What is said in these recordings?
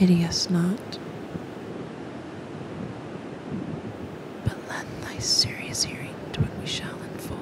pity us not, but lend thy serious hearing to what we shall unfold.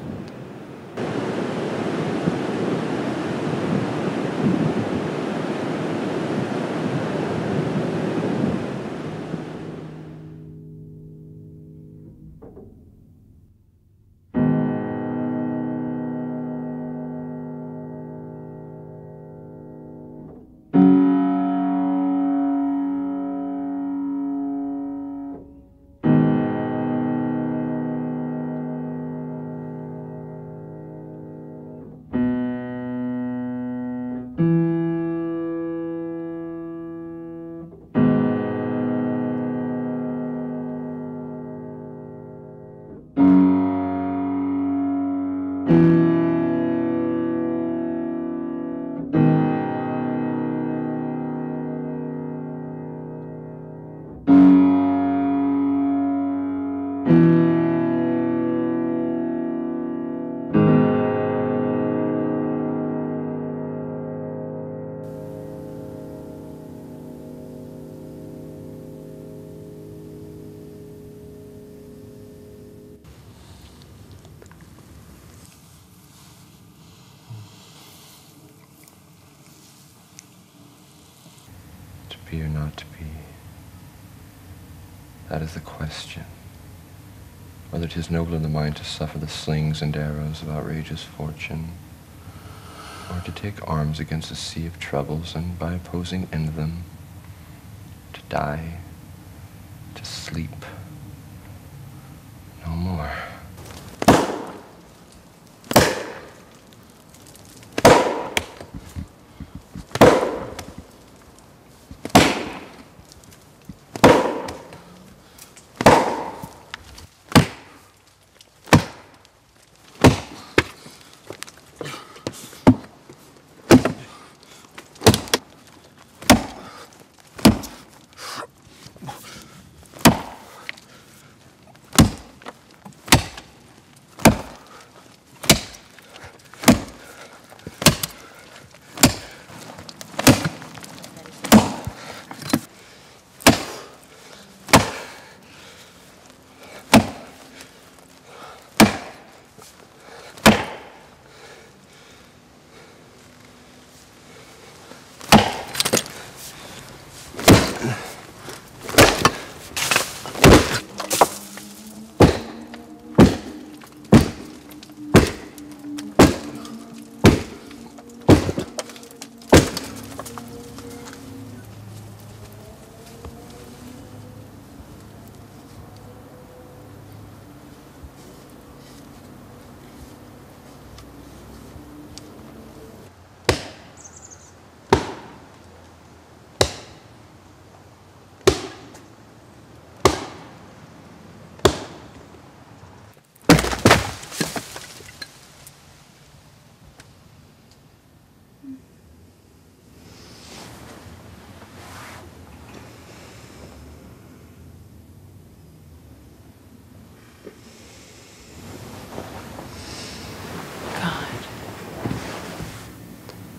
To be or not to be, that is the question. Whether 'tis noble in the mind to suffer the slings and arrows of outrageous fortune, or to take arms against a sea of troubles, and by opposing end them, to die, to sleep, no more.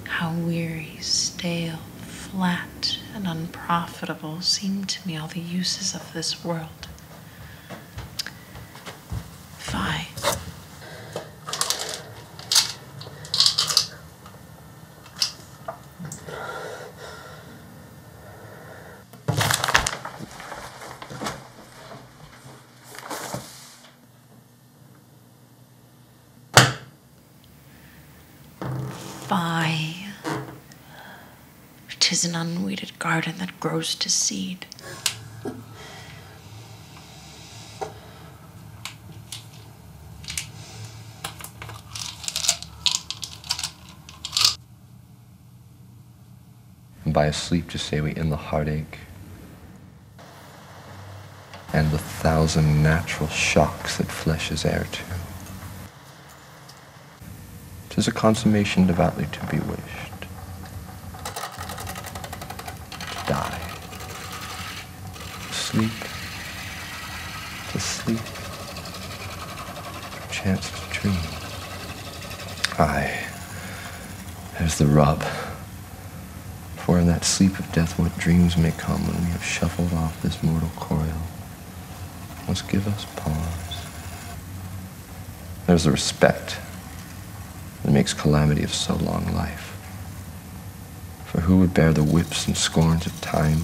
How weary, stale, flat, and unprofitable seem to me all the uses of this world. Fie. Fie. 'Tis an unweeded garden that grows to seed. And by a sleep to say we end the heartache and the thousand natural shocks that flesh is heir to. 'Tis a consummation devoutly to be wished. To die. To sleep. To sleep. Perchance to dream. Aye, there's the rub. For in that sleep of death what dreams may come when we have shuffled off this mortal coil must give us pause. There's a respect that makes calamity of so long life. For who would bear the whips and scorns of time,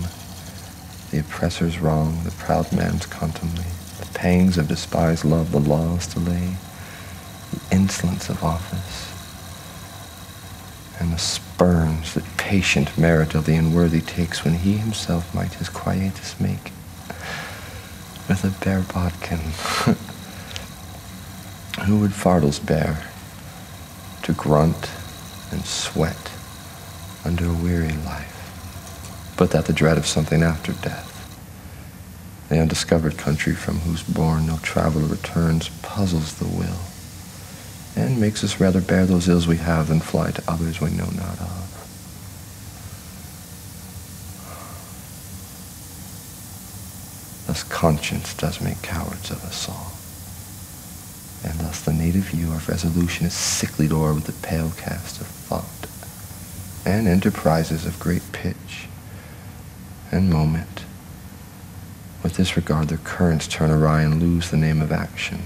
the oppressor's wrong, the proud man's contumely, the pangs of despised love, the law's delay, the insolence of office, and the spurns that patient merit of the unworthy takes when he himself might his quietus make with a bare bodkin. Who would fardels bear to grunt and sweat under a weary life, but that the dread of something after death, the undiscovered country from whose bourne no traveler returns, puzzles the will, and makes us rather bear those ills we have than fly to others we know not of. Thus conscience does make cowards of us all, and thus the native view of resolution is sicklied o'er with the pale cast of thought, and enterprises of great pitch and moment, with this regard their currents turn awry and lose the name of action.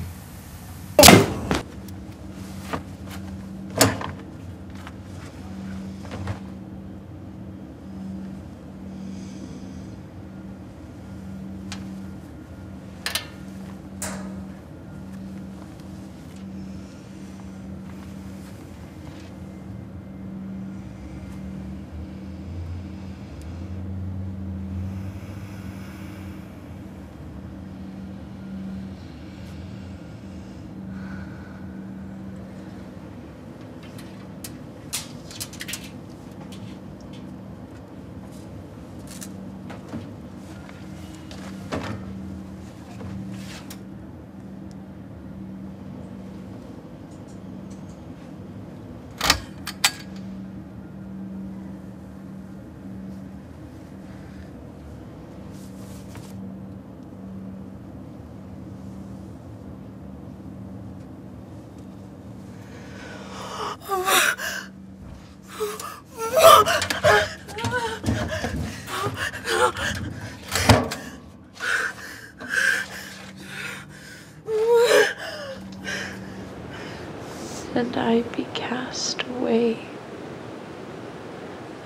And I be cast away.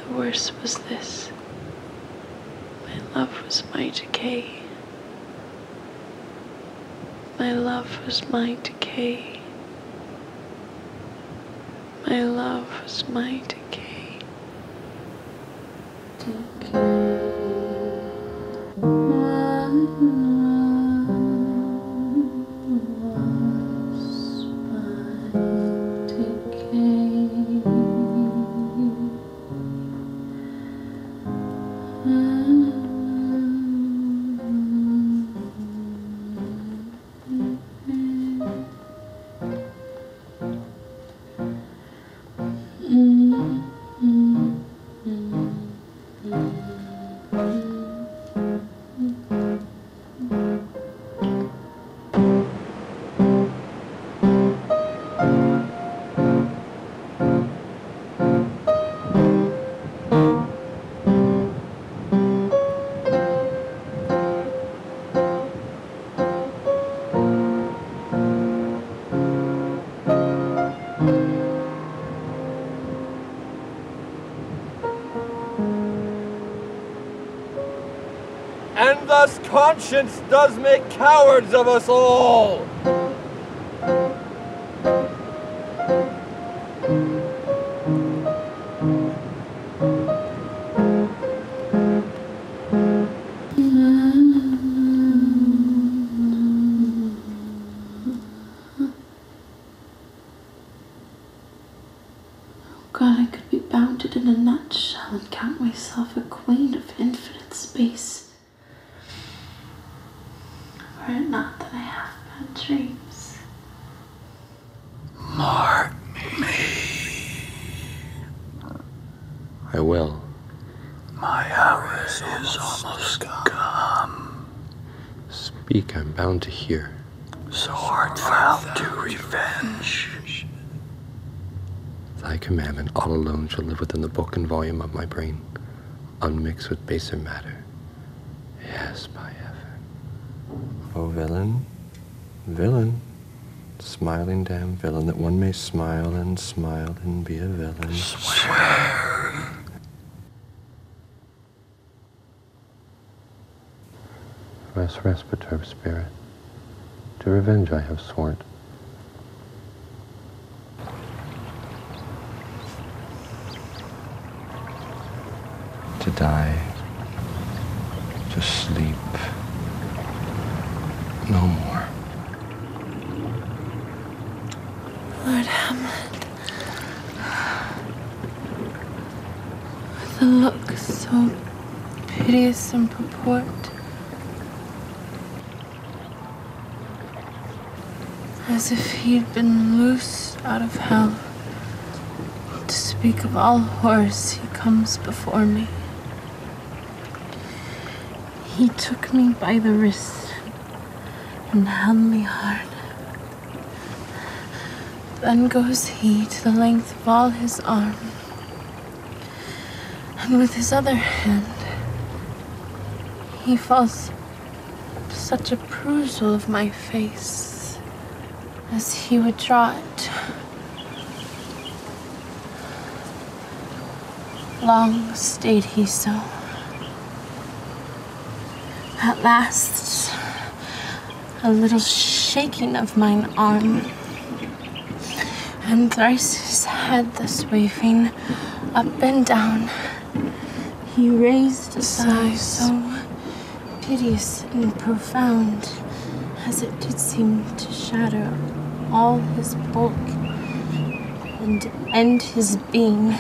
The worst was this: my love was my decay. My love was my decay. My love was my decay. And thus conscience does make cowards of us all. God, I could be bounded in a nutshell and count myself a queen of infinite space, were it not that I have bad dreams. Mark me. I will. My hour is almost come. Speak, I'm bound to hear. So art thou to revenge. Thy commandment all alone shall live within the book and volume of my brain. unmixed with baser matter. Yes, by heaven. Oh, villain, villain, smiling damn villain, that one may smile and be a villain. Swear. Rest, rest, perturbed spirit. To revenge I have sworn. To die, to sleep, no more. Lord Hamlet, with a look so piteous in purport, as if he'd been loosed out of hell. To speak of all horrors, he comes before me. He took me by the wrist and held me hard. Then goes he to the length of all his arm, and with his other hand he falls such a perusal of my face as he would draw it. Long stayed he so. At last, a little shaking of mine arm, and thrice his head thus waving up and down, he raised a sigh so piteous and profound, as it did seem to shatter all his bulk and end his being.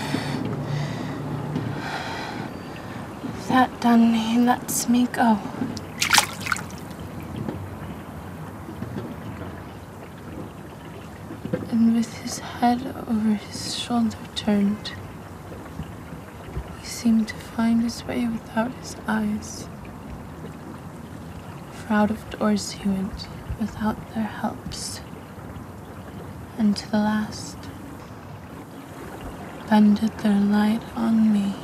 That done, he lets me go. And with his head over his shoulder turned, he seemed to find his way without his eyes. For out of doors he went without their helps, and to the last bended their light on me.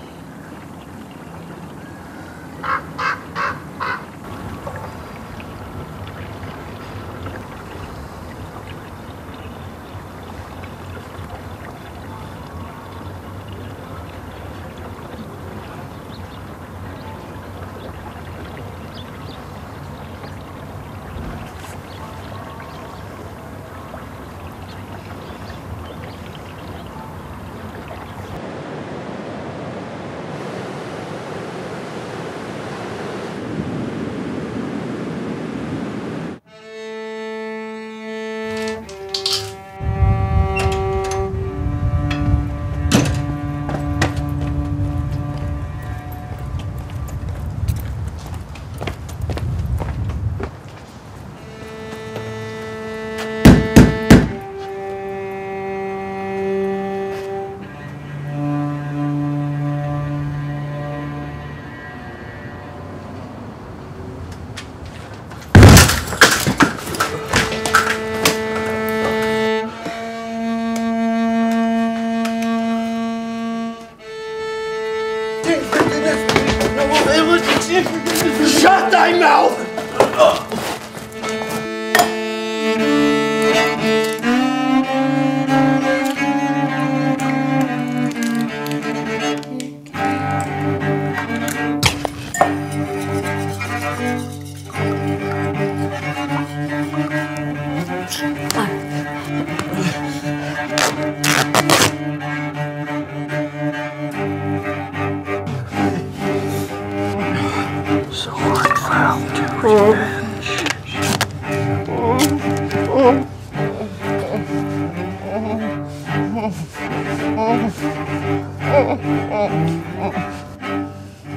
Shut thy mouth!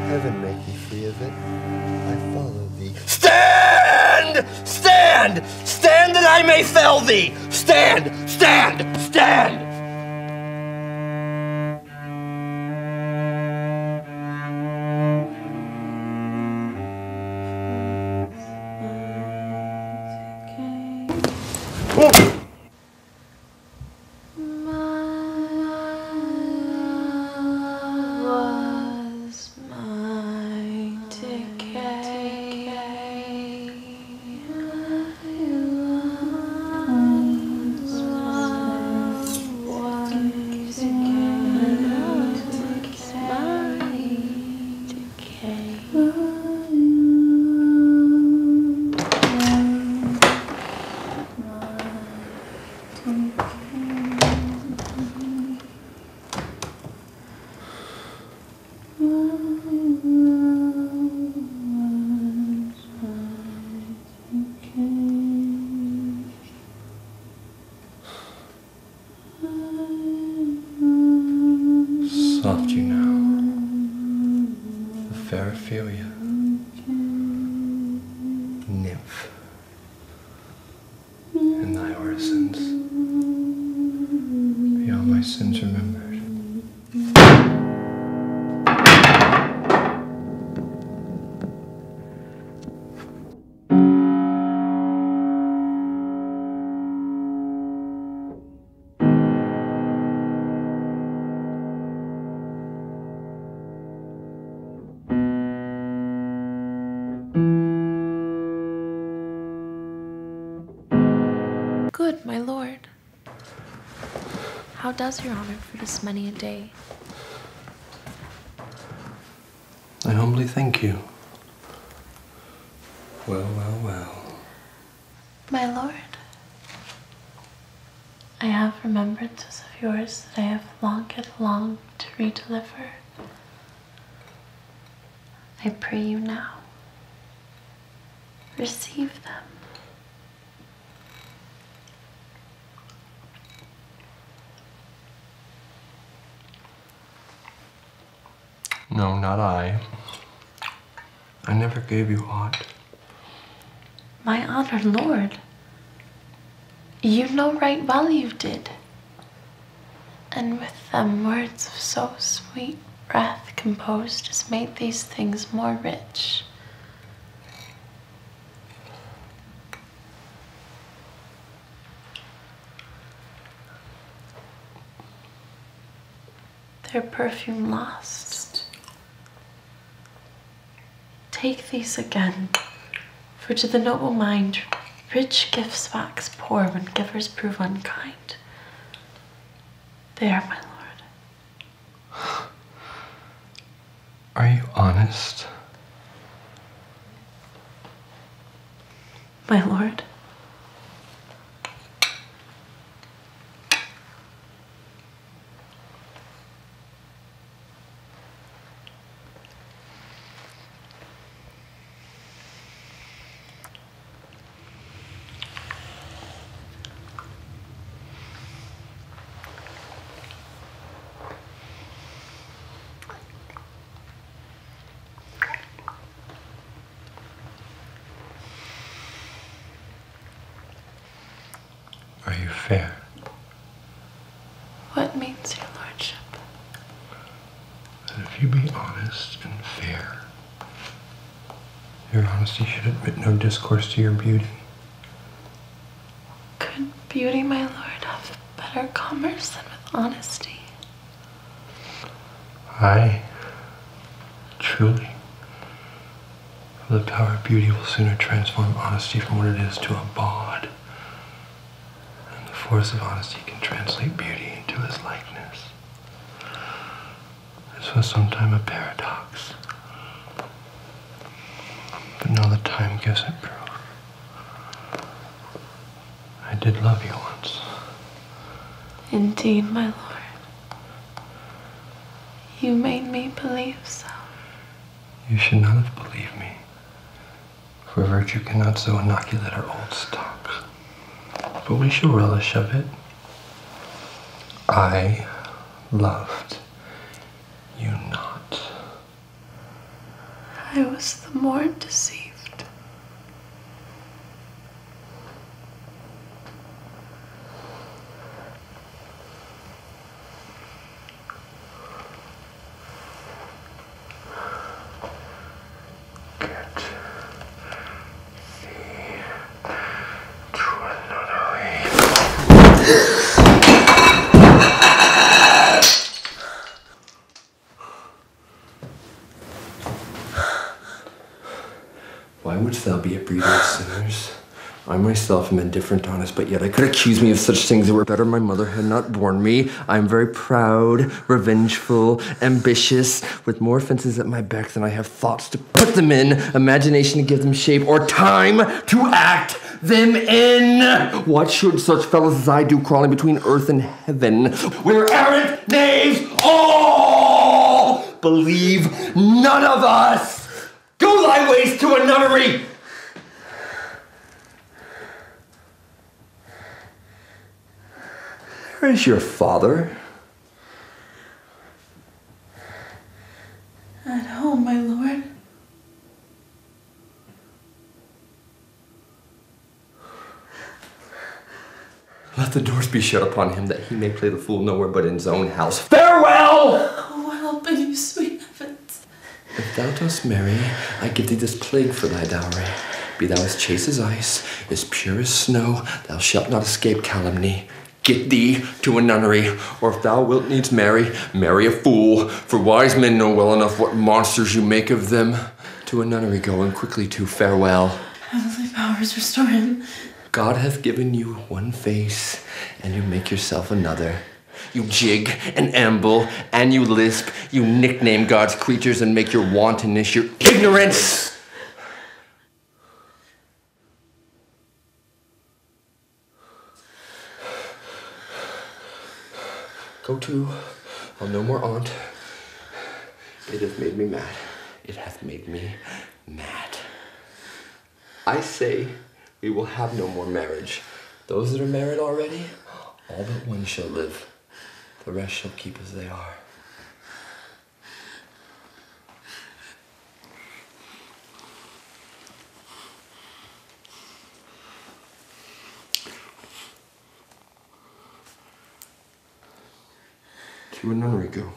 Heaven make thee free of it. I follow thee. Stand! Stand! Stand that I may fell thee! Stand! Stand! Stand! Was mine. soft you now, the fair Ophelia, nymph, in thy orisons, be all my sins remembered. Good, my lord. How does your honor for this many a day? I humbly thank you. Well, well, well. My lord, I have remembrances of yours that I have longed to redeliver. I pray you now, receive them. No, not I. I never gave you aught. My honored lord, you know right well you did. And with them words of so sweet breath composed as made these things more rich. Their perfume lost. Take these again, for to the noble mind rich gifts wax poor when givers prove unkind. There, my lord. Are you honest? My lord. Are you fair? What means your lordship? That if you be honest and fair, your honesty should admit no discourse to your beauty. Could beauty, my lord, have better commerce than with honesty? Aye, truly. For the power of beauty will sooner transform honesty from what it is to a bawd. And the force of honesty can translate beauty into his likeness. This was sometime a paradox. But now the time gives it proof. I did love you once. Indeed, my lord. You made me believe so. You should not have believed me. For virtue cannot so inoculate our old stocks. But we shall relish of it. I loved you not. I was the more deceived. Get thee to another way. Why wouldst thou be a breeder of sinners? I myself am indifferent, honest, but yet I could accuse me of such things that were better my mother had not borne me. I am very proud, revengeful, ambitious, with more offenses at my back than I have thoughts to put them in, imagination to give them shape, or time to act them in. What should such fellows as I do crawling between earth and heaven? We're errant knaves all! Believe none of us! Go thy ways to a nunnery! Where is your father? the doors be shut upon him, that he may play the fool nowhere but in his own house. Farewell! Oh, help me, you sweet heavens. If thou dost marry, I give thee this plague for thy dowry. Be thou as chaste as ice, as pure as snow, thou shalt not escape calumny. Get thee to a nunnery, or if thou wilt needs marry, marry a fool, for wise men know well enough what monsters you make of them. To a nunnery go, and quickly to farewell. Heavenly powers, restore him. God hath given you one face, and you make yourself another. You jig and amble, and you lisp. You nickname God's creatures and make your wantonness your ignorance. Go to, I'll no more aunt. It hath made me mad. It hath made me mad. I say we will have no more marriage. Those that are married already, all but one shall live. The rest shall keep as they are. To a nunnery go.